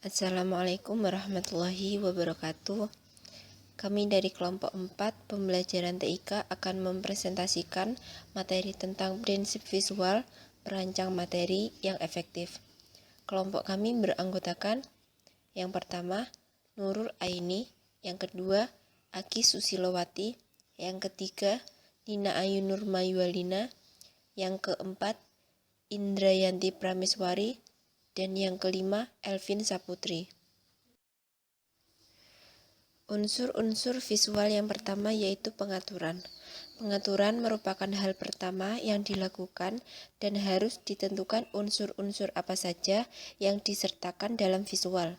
Assalamualaikum warahmatullahi wabarakatuh. Kami dari kelompok 4 pembelajaran TIK akan mempresentasikan materi tentang prinsip visual perancang materi yang efektif. Kelompok kami beranggotakan yang pertama Nurul Aini, yang kedua Aki Susilowati, yang ketiga Nina Ayu Nurmayualina, yang keempat Indrayanti Prameswari, dan yang kelima Elvin Saputri. Unsur-unsur visual yang pertama yaitu pengaturan. Pengaturan merupakan hal pertama yang dilakukan dan harus ditentukan unsur-unsur apa saja yang disertakan dalam visual.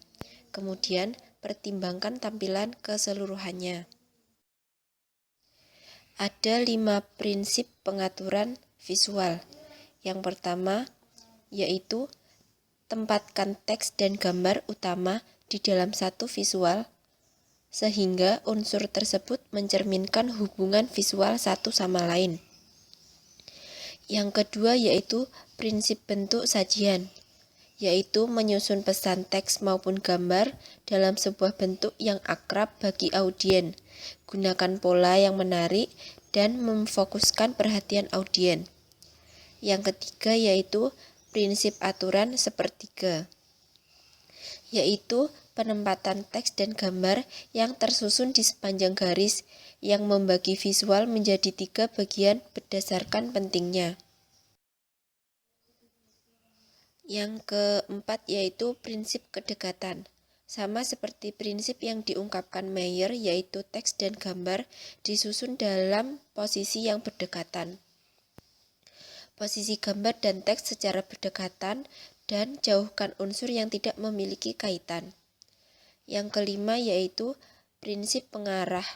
Kemudian, pertimbangkan tampilan keseluruhannya. Ada 5 prinsip pengaturan visual. Yang pertama yaitu tempatkan teks dan gambar utama di dalam satu visual sehingga unsur tersebut mencerminkan hubungan visual satu sama lain. Yang kedua yaitu prinsip bentuk sajian, yaitu menyusun pesan teks maupun gambar dalam sebuah bentuk yang akrab bagi audien. Gunakan pola yang menarik dan memfokuskan perhatian audien. Yang ketiga yaitu prinsip aturan sepertiga, yaitu penempatan teks dan gambar yang tersusun di sepanjang garis yang membagi visual menjadi 3 bagian berdasarkan pentingnya. Yang keempat yaitu prinsip kedekatan. Sama seperti prinsip yang diungkapkan Meyer, yaitu teks dan gambar disusun dalam posisi yang berdekatan. Posisi gambar dan teks secara berdekatan dan jauhkan unsur yang tidak memiliki kaitan. Yang kelima yaitu prinsip pengarah,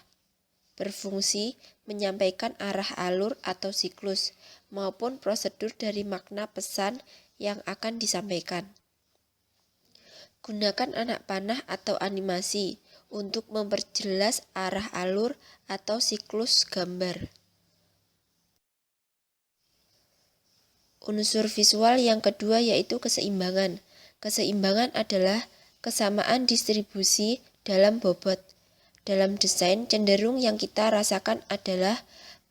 berfungsi menyampaikan arah alur atau siklus maupun prosedur dari makna pesan yang akan disampaikan. Gunakan anak panah atau animasi untuk memperjelas arah alur atau siklus gambar. Unsur visual yang kedua yaitu keseimbangan. Keseimbangan adalah kesamaan distribusi dalam bobot. Dalam desain, cenderung yang kita rasakan adalah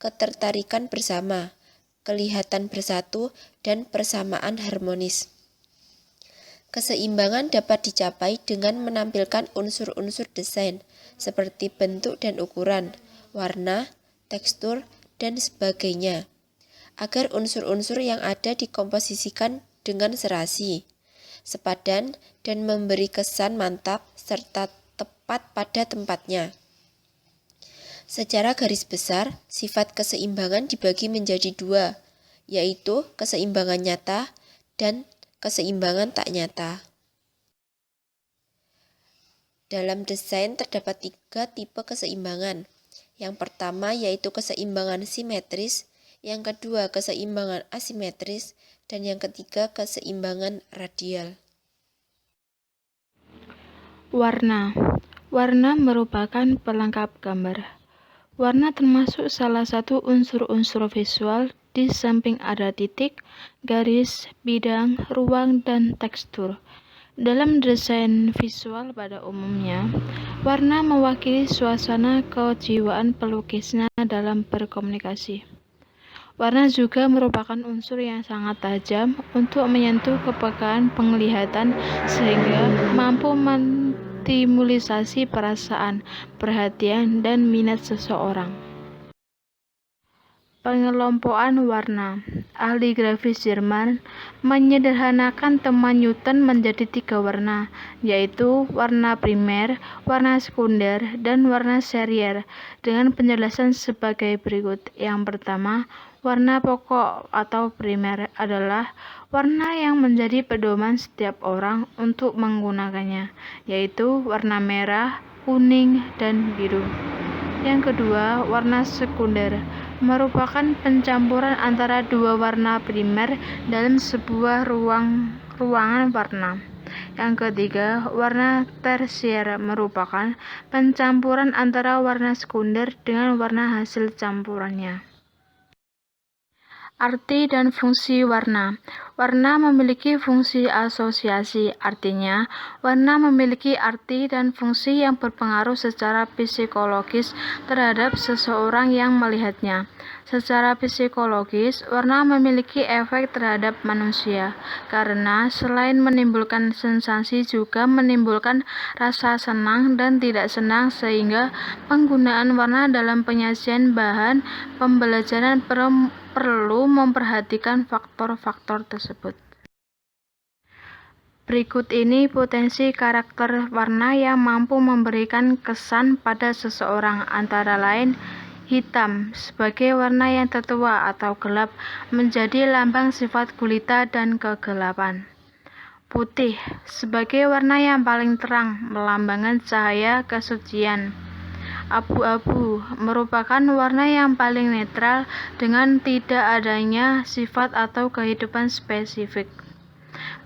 ketertarikan bersama, kelihatan bersatu, dan persamaan harmonis. Keseimbangan dapat dicapai dengan menampilkan unsur-unsur desain seperti bentuk dan ukuran, warna, tekstur, dan sebagainya, agar unsur-unsur yang ada dikomposisikan dengan serasi, sepadan, dan memberi kesan mantap serta tepat pada tempatnya. Secara garis besar, sifat keseimbangan dibagi menjadi 2, yaitu keseimbangan nyata dan keseimbangan tak nyata. Dalam desain terdapat 3 tipe keseimbangan. Yang pertama yaitu keseimbangan simetris, yang kedua keseimbangan asimetris, dan yang ketiga keseimbangan radial. Warna merupakan pelengkap gambar. Warna termasuk salah satu unsur-unsur visual di samping ada titik, garis, bidang, ruang, dan tekstur. Dalam desain visual pada umumnya, warna mewakili suasana kejiwaan pelukisnya dalam berkomunikasi. Warna juga merupakan unsur yang sangat tajam untuk menyentuh kepekaan penglihatan sehingga mampu menstimulisasi perasaan, perhatian, dan minat seseorang. Pengelompokan warna. Ahli grafis Jerman menyederhanakan temuan Newton menjadi 3 warna, yaitu warna primer, warna sekunder, dan warna serier, dengan penjelasan sebagai berikut. Yang pertama, warna pokok atau primer adalah warna yang menjadi pedoman setiap orang untuk menggunakannya, yaitu warna merah, kuning, dan biru. Yang kedua, warna sekunder merupakan pencampuran antara 2 warna primer dalam sebuah ruangan warna. Yang ketiga, warna tersier merupakan pencampuran antara warna sekunder dengan warna hasil campurannya. Arti dan fungsi warna. Warna memiliki fungsi asosiasi, artinya warna memiliki arti dan fungsi yang berpengaruh secara psikologis terhadap seseorang yang melihatnya. Secara psikologis, warna memiliki efek terhadap manusia, karena selain menimbulkan sensasi juga menimbulkan rasa senang dan tidak senang, sehingga penggunaan warna dalam penyajian bahan pembelajaran perlu memperhatikan faktor-faktor tersebut. Berikut ini potensi karakter warna yang mampu memberikan kesan pada seseorang, antara lain hitam sebagai warna yang tertua atau gelap, menjadi lambang sifat gulita dan kegelapan. Putih sebagai warna yang paling terang, melambangkan cahaya kesucian. Abu-abu merupakan warna yang paling netral dengan tidak adanya sifat atau kehidupan spesifik.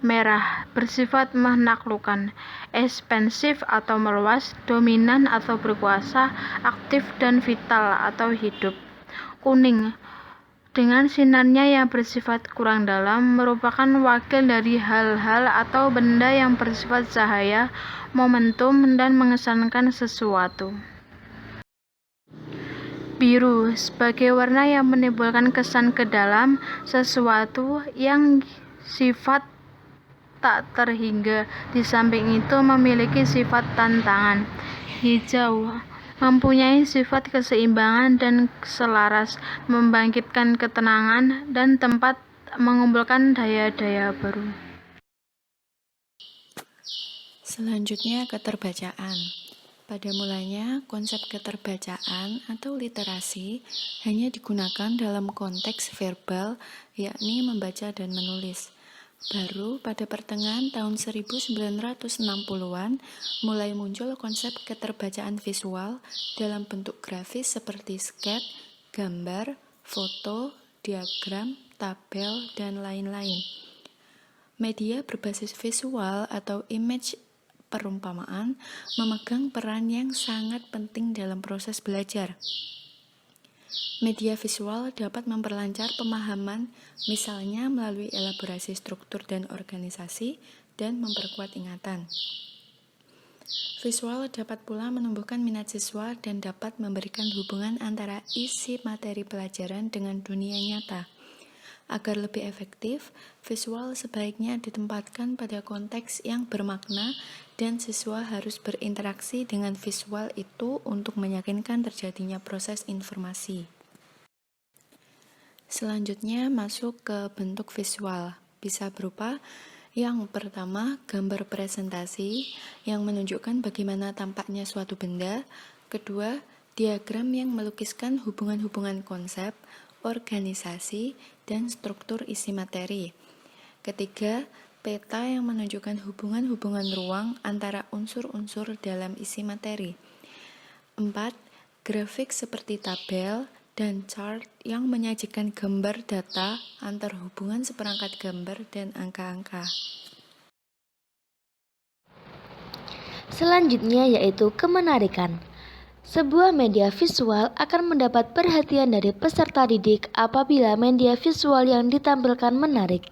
Merah bersifat menaklukkan, ekspansif atau meluas, dominan atau berkuasa, aktif dan vital atau hidup. Kuning dengan sinarnya yang bersifat kurang dalam, merupakan wakil dari hal-hal atau benda yang bersifat cahaya, momentum, dan mengesankan sesuatu. Biru sebagai warna yang menimbulkan kesan ke dalam sesuatu yang sifat tak terhingga, di samping itu memiliki sifat tantangan. Hijau mempunyai sifat keseimbangan dan selaras, membangkitkan ketenangan dan tempat mengumpulkan daya-daya baru. Selanjutnya, keterbacaan. Pada mulanya, konsep keterbacaan atau literasi hanya digunakan dalam konteks verbal, yakni membaca dan menulis. Baru pada pertengahan tahun 1960-an mulai muncul konsep keterbacaan visual dalam bentuk grafis seperti sketch, gambar, foto, diagram, tabel, dan lain-lain. Media berbasis visual atau image perumpamaan memegang peran yang sangat penting dalam proses belajar. Media visual dapat memperlancar pemahaman, misalnya melalui elaborasi struktur dan organisasi, dan memperkuat ingatan. Visual dapat pula menumbuhkan minat siswa dan dapat memberikan hubungan antara isi materi pelajaran dengan dunia nyata. Agar lebih efektif, visual sebaiknya ditempatkan pada konteks yang bermakna dan siswa harus berinteraksi dengan visual itu untuk meyakinkan terjadinya proses informasi. Selanjutnya masuk ke bentuk visual, bisa berupa yang pertama gambar presentasi yang menunjukkan bagaimana tampaknya suatu benda, kedua diagram yang melukiskan hubungan-hubungan konsep, organisasi, dan struktur isi materi, ketiga peta yang menunjukkan hubungan-hubungan ruang antara unsur-unsur dalam isi materi, empat grafik seperti tabel dan chart yang menyajikan gambar data antar hubungan seperangkat gambar dan angka-angka. Selanjutnya yaitu kemenarikan. Sebuah media visual akan mendapat perhatian dari peserta didik apabila media visual yang ditampilkan menarik.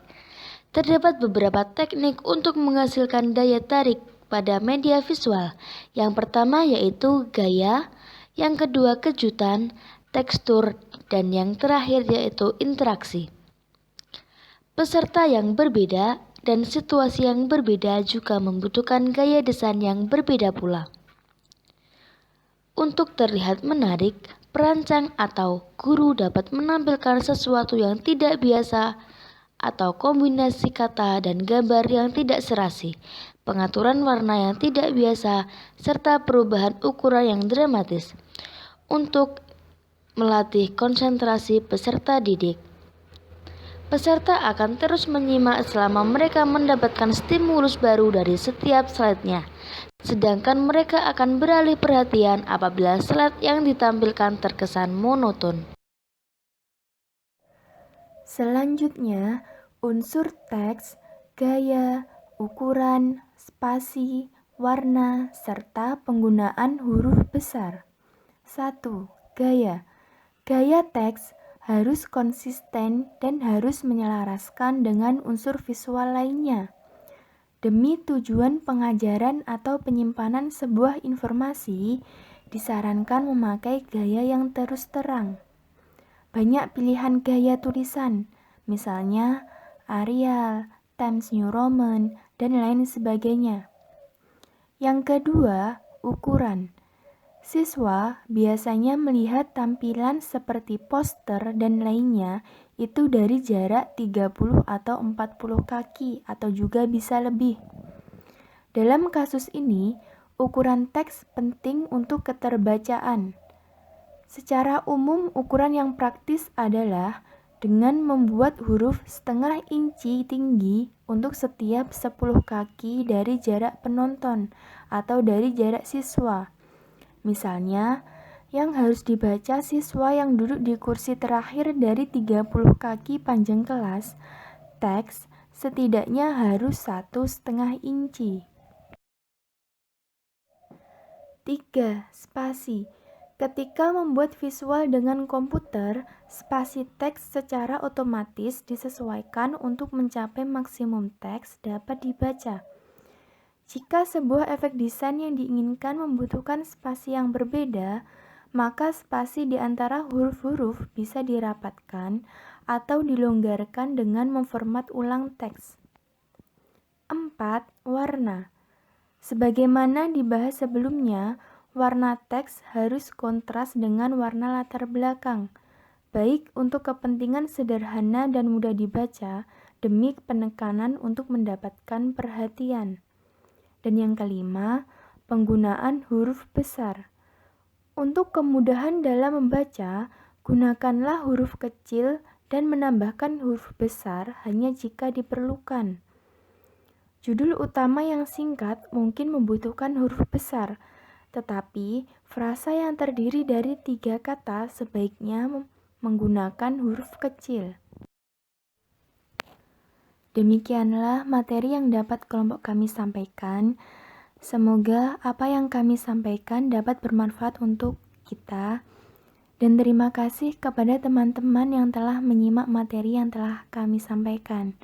Terdapat beberapa teknik untuk menghasilkan daya tarik pada media visual. Yang pertama yaitu gaya, yang kedua kejutan, tekstur, dan yang terakhir yaitu interaksi. Peserta yang berbeda dan situasi yang berbeda juga membutuhkan gaya desain yang berbeda pula. Untuk terlihat menarik, perancang atau guru dapat menampilkan sesuatu yang tidak biasa atau kombinasi kata dan gambar yang tidak serasi, pengaturan warna yang tidak biasa, serta perubahan ukuran yang dramatis. Untuk melatih konsentrasi peserta didik, peserta akan terus menyimak selama mereka mendapatkan stimulus baru dari setiap slide-nya. Sedangkan mereka akan beralih perhatian apabila slide yang ditampilkan terkesan monoton. Selanjutnya, unsur teks, gaya, ukuran, spasi, warna, serta penggunaan huruf besar. 1. Gaya. Gaya teks harus konsisten dan harus menyelaraskan dengan unsur visual lainnya. Demi tujuan pengajaran atau penyimpanan sebuah informasi, disarankan memakai gaya yang terus terang. Banyak pilihan gaya tulisan, misalnya Arial, Times New Roman, dan lain sebagainya. Yang kedua, ukuran. Siswa biasanya melihat tampilan seperti poster dan lainnya itu dari jarak 30 atau 40 kaki atau juga bisa lebih. Dalam kasus ini, ukuran teks penting untuk keterbacaan. Secara umum, ukuran yang praktis adalah dengan membuat huruf setengah inci tinggi untuk setiap 10 kaki dari jarak penonton atau dari jarak siswa. Misalnya, yang harus dibaca siswa yang duduk di kursi terakhir dari 30 kaki panjang kelas, teks setidaknya harus 1,5 inci. 3. Spasi. Ketika membuat visual dengan komputer, spasi teks secara otomatis disesuaikan untuk mencapai maksimum teks dapat dibaca. Jika sebuah efek desain yang diinginkan membutuhkan spasi yang berbeda, maka spasi di antara huruf-huruf bisa dirapatkan atau dilonggarkan dengan memformat ulang teks. 4. Warna. Sebagaimana dibahas sebelumnya, warna teks harus kontras dengan warna latar belakang, baik untuk kepentingan sederhana dan mudah dibaca, demi penekanan untuk mendapatkan perhatian. Dan yang kelima, penggunaan huruf besar. Untuk kemudahan dalam membaca, gunakanlah huruf kecil dan menambahkan huruf besar hanya jika diperlukan. Judul utama yang singkat mungkin membutuhkan huruf besar, tetapi frasa yang terdiri dari 3 kata sebaiknya menggunakan huruf kecil. Demikianlah materi yang dapat kelompok kami sampaikan. Semoga apa yang kami sampaikan dapat bermanfaat untuk kita. Dan terima kasih kepada teman-teman yang telah menyimak materi yang telah kami sampaikan.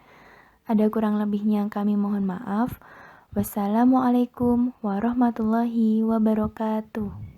Ada kurang lebihnya kami mohon maaf. Wassalamualaikum warahmatullahi wabarakatuh.